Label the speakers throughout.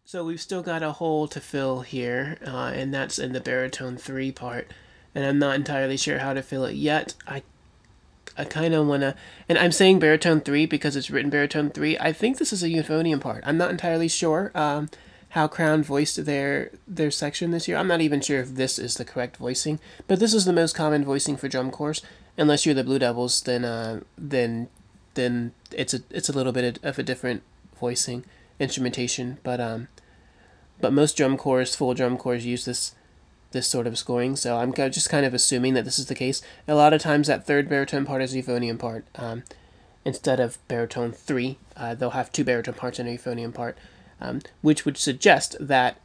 Speaker 1: So we've still got a hole to fill here, and that's in the baritone 3 part. And I'm not entirely sure how to fill it yet. I kind of want to, and I'm saying baritone 3 because it's written baritone 3. I think this is a euphonium part. I'm not entirely sure how Crown voiced their section this year. I'm not even sure if this is the correct voicing, but this is the most common voicing for drum corps. Unless you're the Blue Devils, then it's a little bit of a different voicing instrumentation. But most drum corps, full drum corps, use this sort of scoring, so I'm just kind of assuming that this is the case. A lot of times that third baritone part is a euphonium part. Instead of baritone 3, they'll have 2 baritone parts and a euphonium part, which would suggest that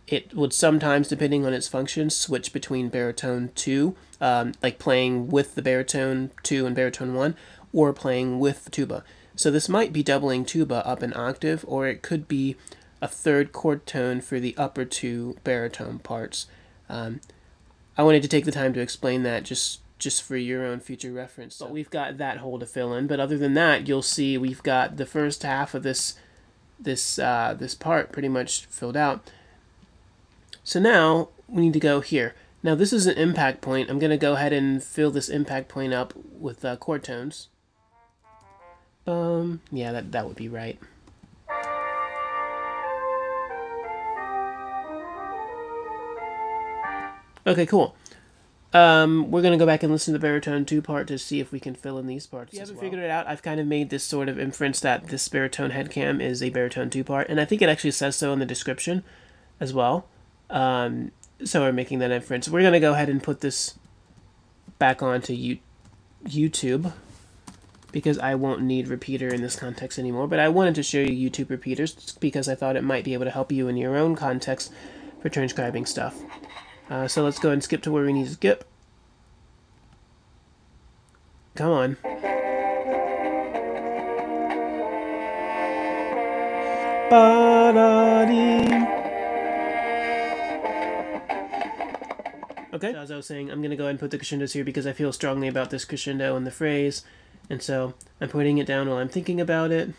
Speaker 1: it would sometimes, depending on its function, switch between baritone 2, like playing with the baritone 2 and baritone 1, or playing with the tuba. So this might be doubling tuba up an octave, or it could be a third chord tone for the upper 2 baritone parts. I wanted to take the time to explain that just for your own future reference. But we've got that hole to fill in. But other than that, you'll see we've got the first half of this part pretty much filled out. So now we need to go here. Now this is an impact point. I'm going to go ahead and fill this impact point up with chord tones. Yeah, that would be right. Okay, cool. We're going to go back and listen to the baritone 2 part to see if we can fill in these parts. If you haven't figured it out, I've kind of made this sort of inference that this baritone headcam is a baritone 2 part, and I think it actually says so in the description as well. So we're making that inference. We're going to go ahead and put this back onto YouTube because I won't need repeater in this context anymore, but I wanted to show you YouTube repeaters because I thought it might be able to help you in your own context for transcribing stuff. So let's go and skip to where we need to skip. Come on. Okay, so as I was saying, I'm going to go ahead and put the crescendos here because I feel strongly about this crescendo in the phrase. And so I'm putting it down while I'm thinking about it,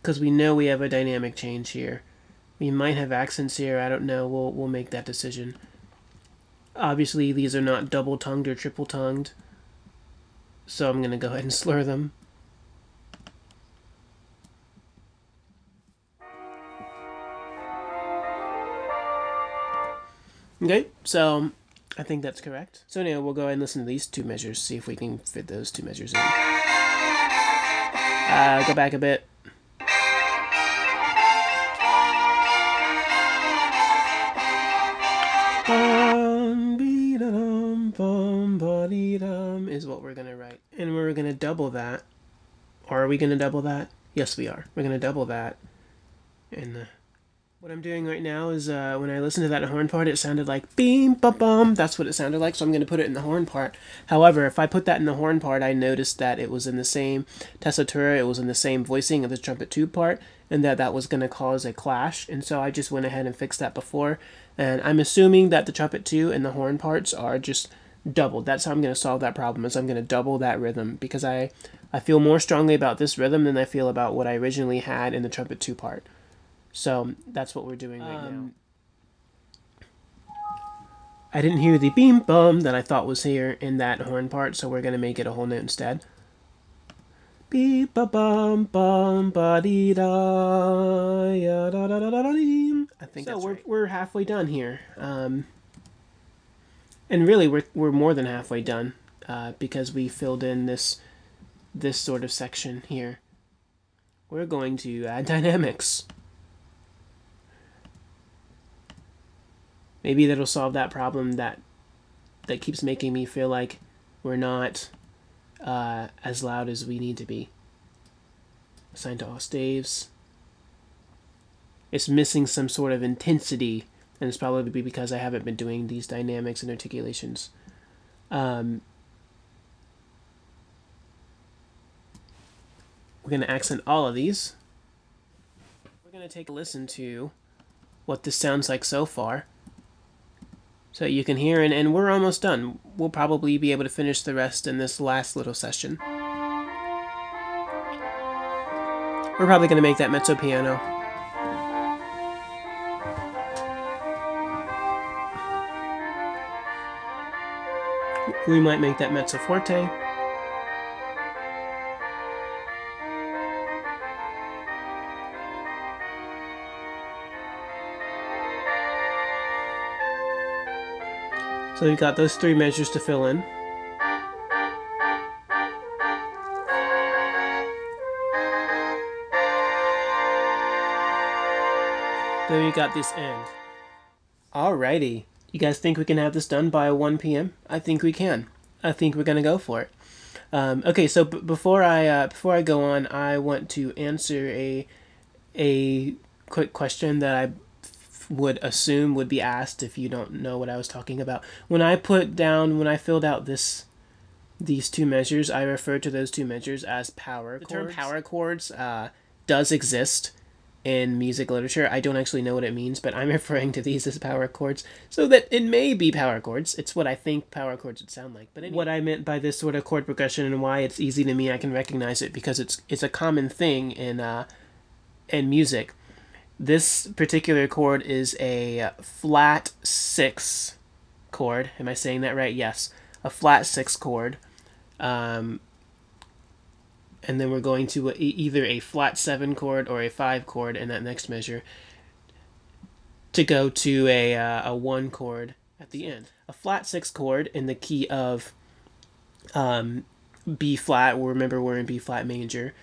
Speaker 1: because we know we have a dynamic change here. We might have accents here, I don't know, we'll make that decision. Obviously these are not double-tongued or triple-tongued, so I'm going to go ahead and slur them. Okay, so I think that's correct. So now we'll go ahead and listen to these 2 measures, see if we can fit those 2 measures in. Go back a bit. Is what we're going to write. And we're going to double that. Or are we going to double that? Yes, we are. We're going to double that. And what I'm doing right now is when I listened to that horn part, it sounded like beam, bum, bum. That's what it sounded like, so I'm going to put it in the horn part. However, if I put that in the horn part, I noticed that it was in the same tessitura, it was in the same voicing of the trumpet tube part, and that was going to cause a clash. And so I just went ahead and fixed that before. And I'm assuming that the trumpet 2 and the horn parts are just doubled. That's how I'm going to solve that problem, is I'm going to double that rhythm, because I feel more strongly about this rhythm than I feel about what I originally had in the trumpet 2 part. So that's what we're doing right now. I didn't hear the beam bum that I thought was here in that horn part, so we're going to make it a whole note instead. Beep ba bum bum ba dee da ya da da da da da. I think so. We're halfway done here, and really we're more than halfway done because we filled in this sort of section here. We're going to add dynamics. Maybe that'll solve that problem that keeps making me feel like we're not as loud as we need to be. Assigned to all staves. It's missing some sort of intensity, and it's probably because I haven't been doing these dynamics and articulations. We're going to accent all of these. We're going to take a listen to what this sounds like so far, so you can hear, and we're almost done. We'll probably be able to finish the rest in this last little session. We're probably going to make that mezzo piano. We might make that mezzo forte. So we've got those three measures to fill in. Then we got this end. Alrighty. You guys think we can have this done by 1 p.m.? I think we can. I think we're gonna go for it. Okay, so before I go on, I want to answer a quick question that I would assume would be asked if you don't know what I was talking about. When I filled out these two measures, I refer to those two measures as power chords. The term power chords does exist in music literature. I don't actually know what it means, but I'm referring to these as power chords so that it may be power chords. It's what I think power chords would sound like. But anyway, what I meant by this sort of chord progression and why it's easy to me, I can recognize it because it's a common thing in music. This particular chord is a flat 6 chord. Am I saying that right? Yes. A flat 6 chord. And then we're going to either a flat 7 chord or a 5 chord in that next measure to go to a 1 chord at the end. A flat 6 chord in the key of B flat. Remember, we're in B flat major.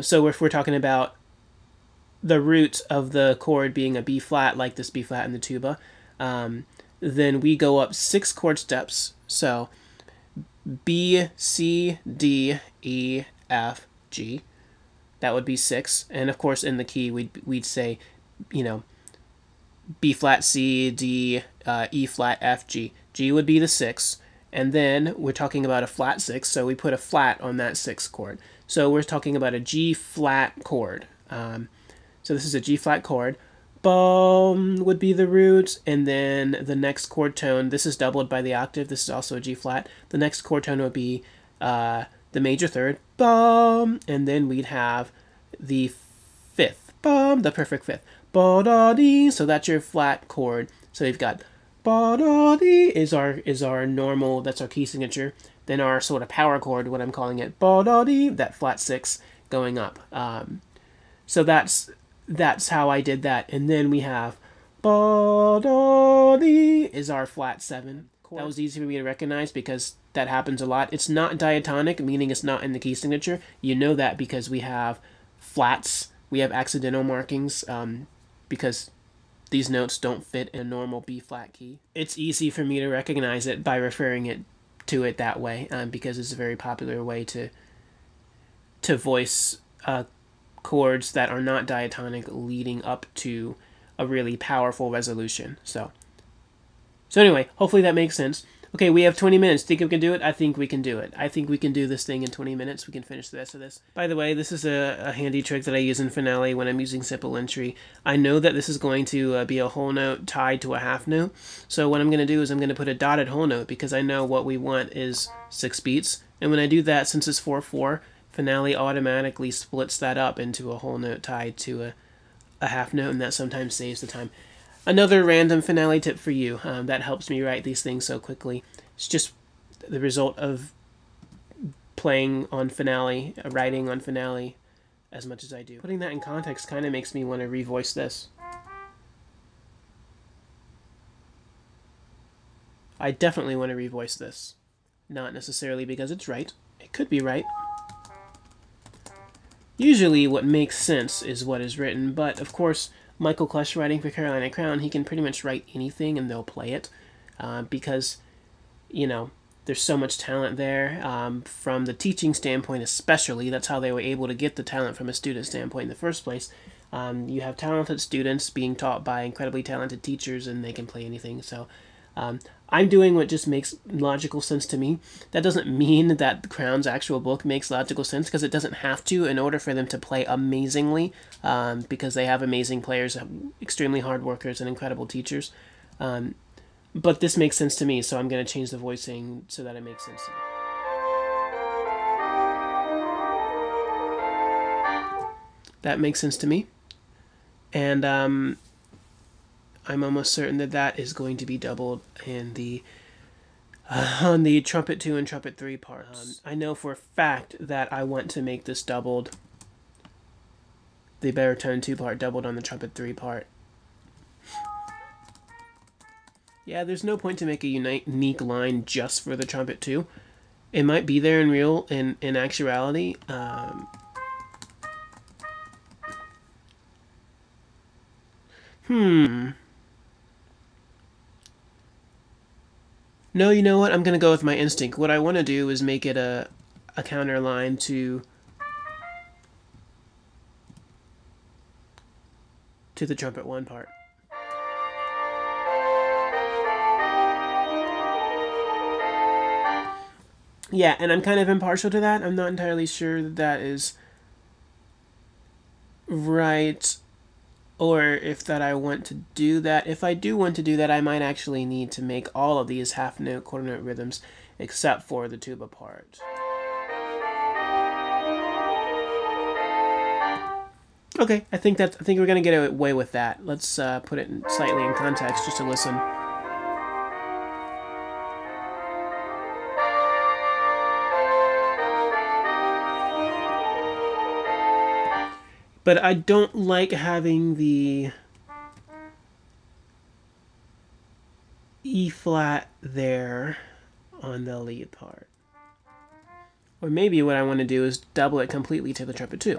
Speaker 1: So if we're talking about the root of the chord being a B flat, like this B flat in the tuba, then we go up 6 chord steps. So B, C, D, E, F, G. That would be 6. And of course, in the key, we'd say, B flat, C, D, E flat, F, G. G would be the 6. And then we're talking about a flat 6, so we put a flat on that 6th chord. So we're talking about a G flat chord. So this is a G flat chord. Boom would be the root, and then the next chord tone, this is doubled by the octave, this is also a G flat. The next chord tone would be the major third, boom, and then we'd have the 5th, boom, the perfect 5th, ba-da-dee, so that's your flat chord. So we've got ba-da-dee is our normal, that's our key signature. Then our sort of power chord, what I'm calling it, ba-da-dee, that flat 6 going up. So that's how I did that. And then we have ba-da-dee is our flat 7. That was easy for me to recognize because that happens a lot. It's not diatonic, meaning it's not in the key signature. You know that because we have flats. We have accidental markings because these notes don't fit in a normal B flat key. It's easy for me to recognize it by referring to it that way because it's a very popular way to voice chords that are not diatonic leading up to a really powerful resolution. So anyway, hopefully that makes sense. Okay, we have 20 minutes. Think we can do it? I think we can do it. I think we can do this thing in 20 minutes. We can finish the rest of this. By the way, this is a handy trick that I use in Finale when I'm using simple entry. I know that this is going to be a whole note tied to a half note. So what I'm going to do is I'm going to put a dotted whole note because I know what we want is 6 beats. And when I do that, since it's 4/4, Finale automatically splits that up into a whole note tied to a half note, and that sometimes saves the time. Another random Finale tip for you that helps me write these things so quickly. It's just the result of playing on Finale, writing on Finale as much as I do. Putting that in context kind of makes me want to revoice this. I definitely want to revoice this. Not necessarily because it's right. It could be right. Usually what makes sense is what is written, but of course Michael Klesch writing for Carolina Crown, he can pretty much write anything and they'll play it because, there's so much talent there from the teaching standpoint especially. That's how they were able to get the talent from a student standpoint in the first place. You have talented students being taught by incredibly talented teachers and they can play anything. So I'm doing what just makes logical sense to me. That doesn't mean that Crown's actual book makes logical sense because it doesn't have to in order for them to play amazingly because they have amazing players, extremely hard workers, and incredible teachers. But this makes sense to me, so I'm going to change the voicing so that it makes sense to me. That makes sense to me. And I'm almost certain that that is going to be doubled in the on the trumpet 2 and trumpet 3 parts. I know for a fact that I want to make this doubled. The baritone 2 part doubled on the trumpet 3 part. Yeah, there's no point to make a unique line just for the trumpet 2. It might be there in actuality. No, you know what? I'm going to go with my instinct. What I want to do is make it a counter line to the trumpet 1 part. Yeah, and I'm kind of impartial to that. I'm not entirely sure that is right, or if that I want to do that. If I do want to do that, I might actually need to make all of these half note, quarter note rhythms except for the tuba part. Okay, I think we're gonna get away with that. Let's put it slightly in context just to listen. But I don't like having the E flat there on the lead part. Or maybe what I want to do is double it completely to the trumpet 2.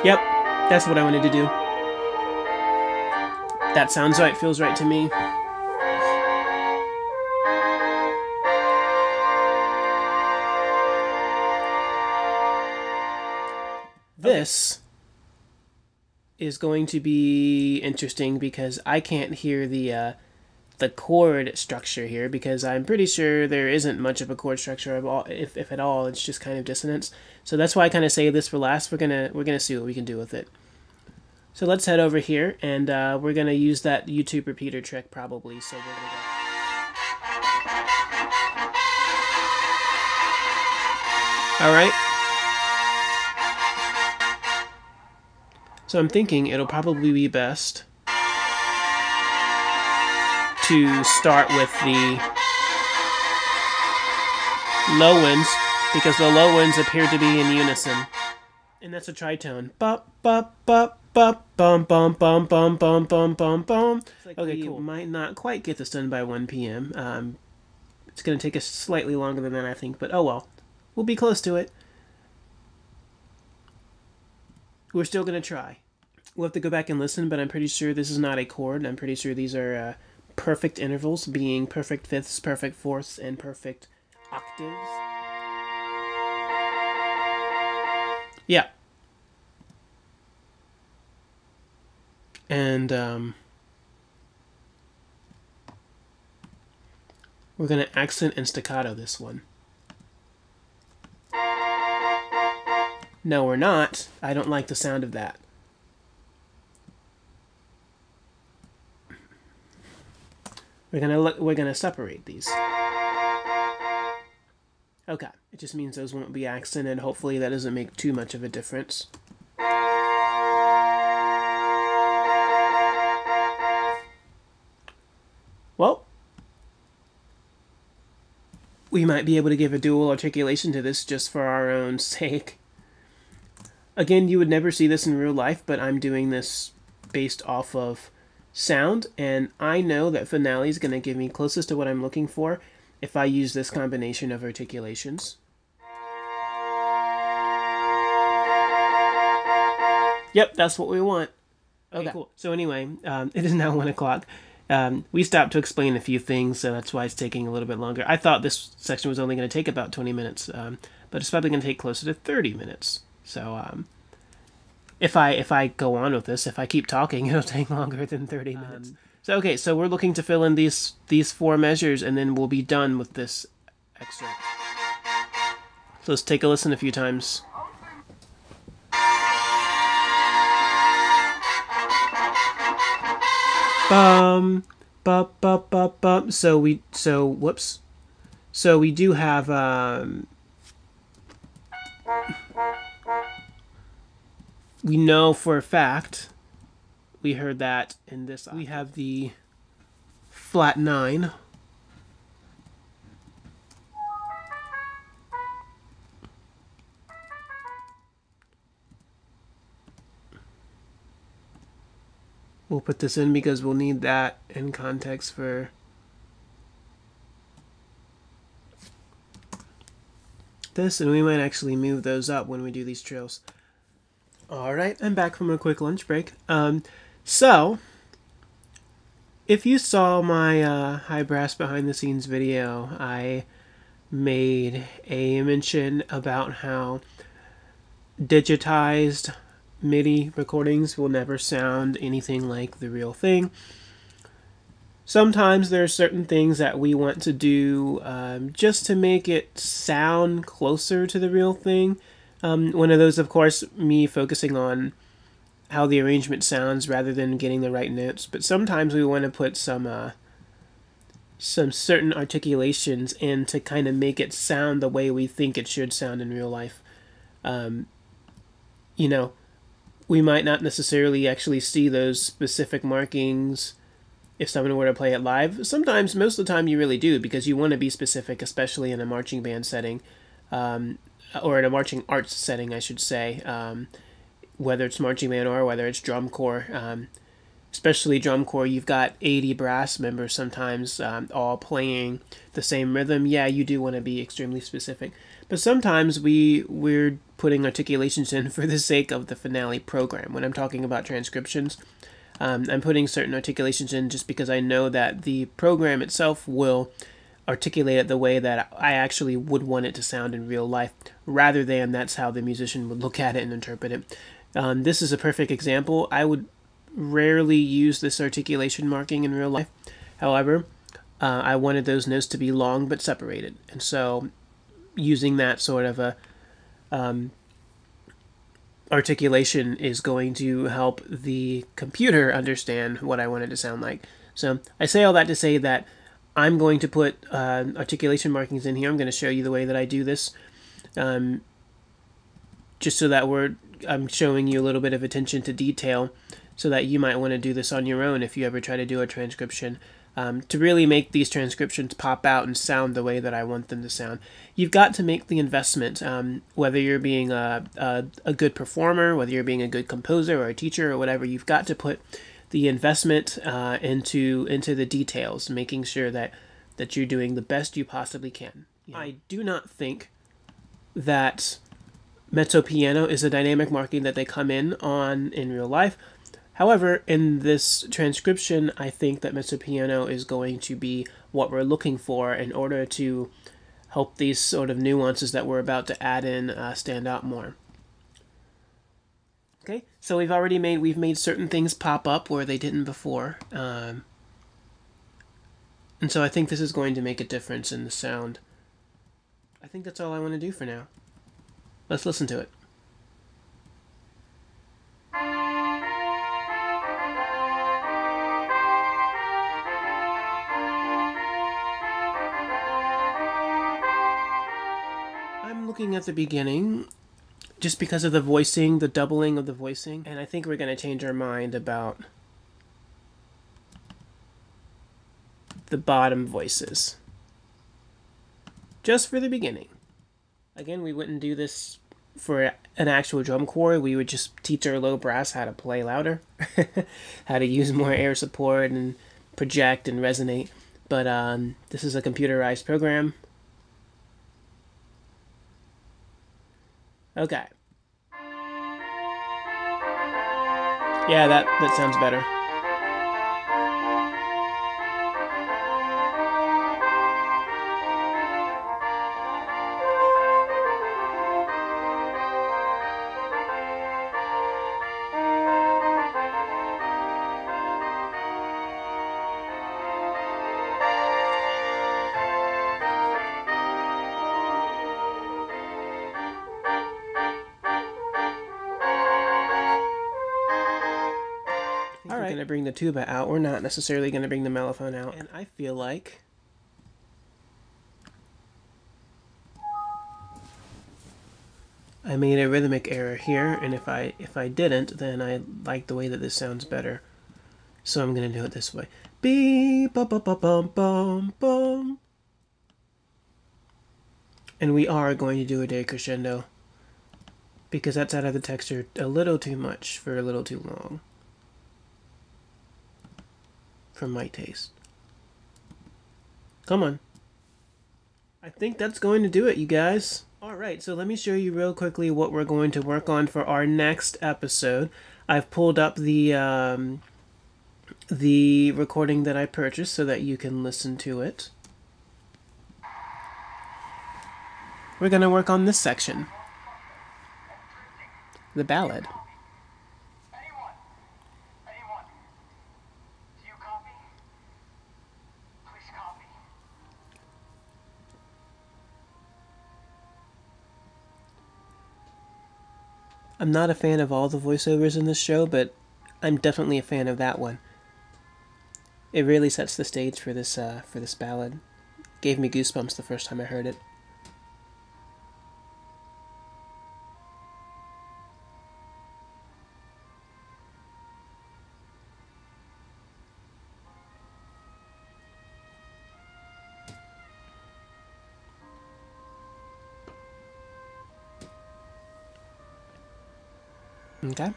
Speaker 1: Yep, that's what I wanted to do. That sounds right, feels right to me. This is going to be interesting because I can't hear the chord structure here, because I'm pretty sure there isn't much of a chord structure of all, if at all. It's just kind of dissonance. So that's why I kind of say this for last. We're gonna see what we can do with it. So let's head over here, and we're gonna use that YouTube repeater trick probably. So we're gonna go. All right. So I'm thinking it'll probably be best to start with the low winds, because the low winds appear to be in unison. And that's a tritone. Bop, bop, bop, bop, bum, bum, bum, bum, bum, bum, bum, bum. Okay, cool. Might not quite get this done by 1 p.m. It's going to take us slightly longer than that, I think, but oh well. We'll be close to it. We're still going to try. We'll have to go back and listen, but I'm pretty sure this is not a chord. I'm pretty sure these are perfect intervals, being perfect fifths, perfect fourths, and perfect octaves. Yeah. And we're going to accent and staccato this one. No, we're not. I don't like the sound of that. We're gonna separate these. Okay, it just means those won't be accented. Hopefully that doesn't make too much of a difference. Well, we might be able to give a dual articulation to this just for our own sake. Again, you would never see this in real life, but I'm doing this based off of sound, and I know that finale is going to give me closest to what I'm looking for if I use this combination of articulations. Yep, that's what we want. Okay, cool. So anyway, it is now 1 o'clock. We stopped to explain a few things, so that's why it's taking a little bit longer. I thought this section was only going to take about 20 minutes, but it's probably going to take closer to 30 minutes. So if I go on with this, if I keep talking, it'll take longer than 30 minutes. So okay, so we're looking to fill in these 4 measures, and then we'll be done with this excerpt. So let's take a listen a few times. Bum, bup, bup, bup, bup. Whoops. So we do have we know for a fact, we heard that in this. We have the flat 9 we'll put this in because we'll need that in context for this, and we might actually move those up when we do these trills. Alright, I'm back from a quick lunch break. So, if you saw my high brass behind the scenes video, I made a mention about how digitized MIDI recordings will never sound anything like the real thing. Sometimes there are certain things that we want to do just to make it sound closer to the real thing. One of those, of course, me focusing on how the arrangement sounds rather than getting the right notes. But sometimes we want to put some certain articulations in to kind of make it sound the way we think it should sound in real life. You know, we might not necessarily actually see those specific markings if someone were to play it live. Sometimes, most of the time, you really do, because you want to be specific, especially in a marching band setting, or in a marching arts setting, I should say, whether it's marching band or whether it's drum corps. Especially drum corps, you've got 80 brass members sometimes all playing the same rhythm. Yeah, you do want to be extremely specific. But sometimes we're putting articulations in for the sake of the finale program. When I'm talking about transcriptions, I'm putting certain articulations in just because I know that the program itself will articulate it the way that I actually would want it to sound in real life, rather than that's how the musician would look at it and interpret it. This is a perfect example. I would rarely use this articulation marking in real life. However, I wanted those notes to be long but separated. And so using that sort of a articulation is going to help the computer understand what I want it to sound like. So I say all that to say that I'm going to put articulation markings in here. I'm going to show you the way that I do this, just so that I'm showing you a little bit of attention to detail, so that you might want to do this on your own if you ever try to do a transcription, to really make these transcriptions pop out and sound the way that I want them to sound. You've got to make the investment, whether you're being a good performer, whether you're being a good composer or a teacher or whatever. You've got to put the investment into the details, making sure that you're doing the best you possibly can. Yeah. I do not think that mezzo piano is a dynamic marking that they come in real life. However, in this transcription, I think that mezzo piano is going to be what we're looking for in order to help these sort of nuances that we're about to add in stand out more. Okay, so we've made certain things pop up where they didn't before, and so I think this is going to make a difference in the sound. I think that's all I want to do for now. Let's listen to it. I'm looking at the beginning just because of the voicing, the doubling of the voicing, and I think we're going to change our mind about the bottom voices. Just for the beginning. Again, we wouldn't do this for an actual drum corps. We would just teach our low brass how to play louder, how to use more air support and project and resonate. But this is a computerized program. Okay. Yeah, that sounds better. All right. We're going to bring the tuba out. We're not necessarily going to bring the mellophone out. And I feel like I made a rhythmic error here, and if I didn't, then I like the way that this sounds better. So I'm going to do it this way. Beep, bum, bum, bum, bum, bum, bum. And we are going to do a decrescendo, because that's out of the texture a little too much for a little too long. for my taste. Come on. I think that's going to do it, you guys. Alright, so let me show you real quickly what we're going to work on for our next episode. I've pulled up the recording that I purchased so that you can listen to it. We're going to work on this section. The ballad. I'm not a fan of all the voiceovers in this show, but I'm definitely a fan of that one. It really sets the stage for this ballad. Gave me goosebumps the first time I heard it. Okay.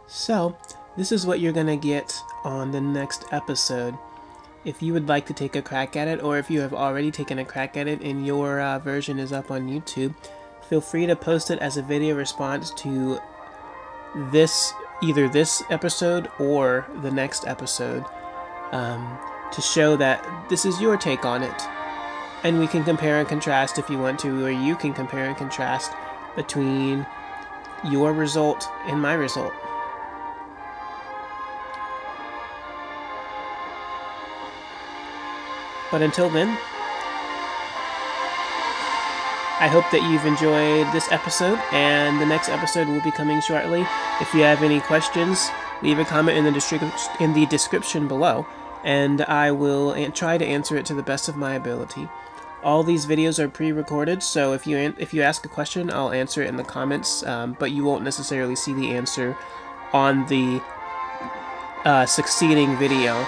Speaker 1: So, this is what you're going to get on the next episode. If you would like to take a crack at it, or if you have already taken a crack at it and your version is up on YouTube, feel free to post it as a video response to either this episode or the next episode, to show that this is your take on it. And we can compare and contrast if you want to, or you can compare and contrast between your result and my result. But until then, I hope that you've enjoyed this episode, and the next episode will be coming shortly. If you have any questions, leave a comment in the description below, and I will try to answer it to the best of my ability. All these videos are pre-recorded, so if you ask a question, I'll answer it in the comments, but you won't necessarily see the answer on the succeeding video.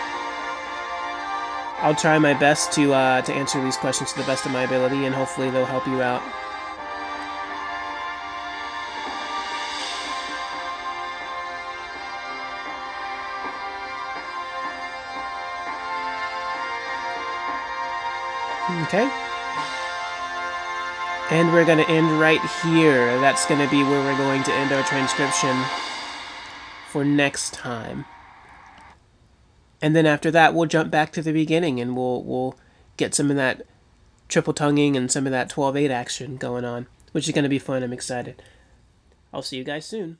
Speaker 1: I'll try my best to answer these questions to the best of my ability, and hopefully they'll help you out. Okay. And we're going to end right here. That's going to be where we're going to end our transcription for next time. And then after that, we'll jump back to the beginning, and we'll get some of that triple tonguing and some of that 12/8 action going on, which is going to be fun. I'm excited. I'll see you guys soon.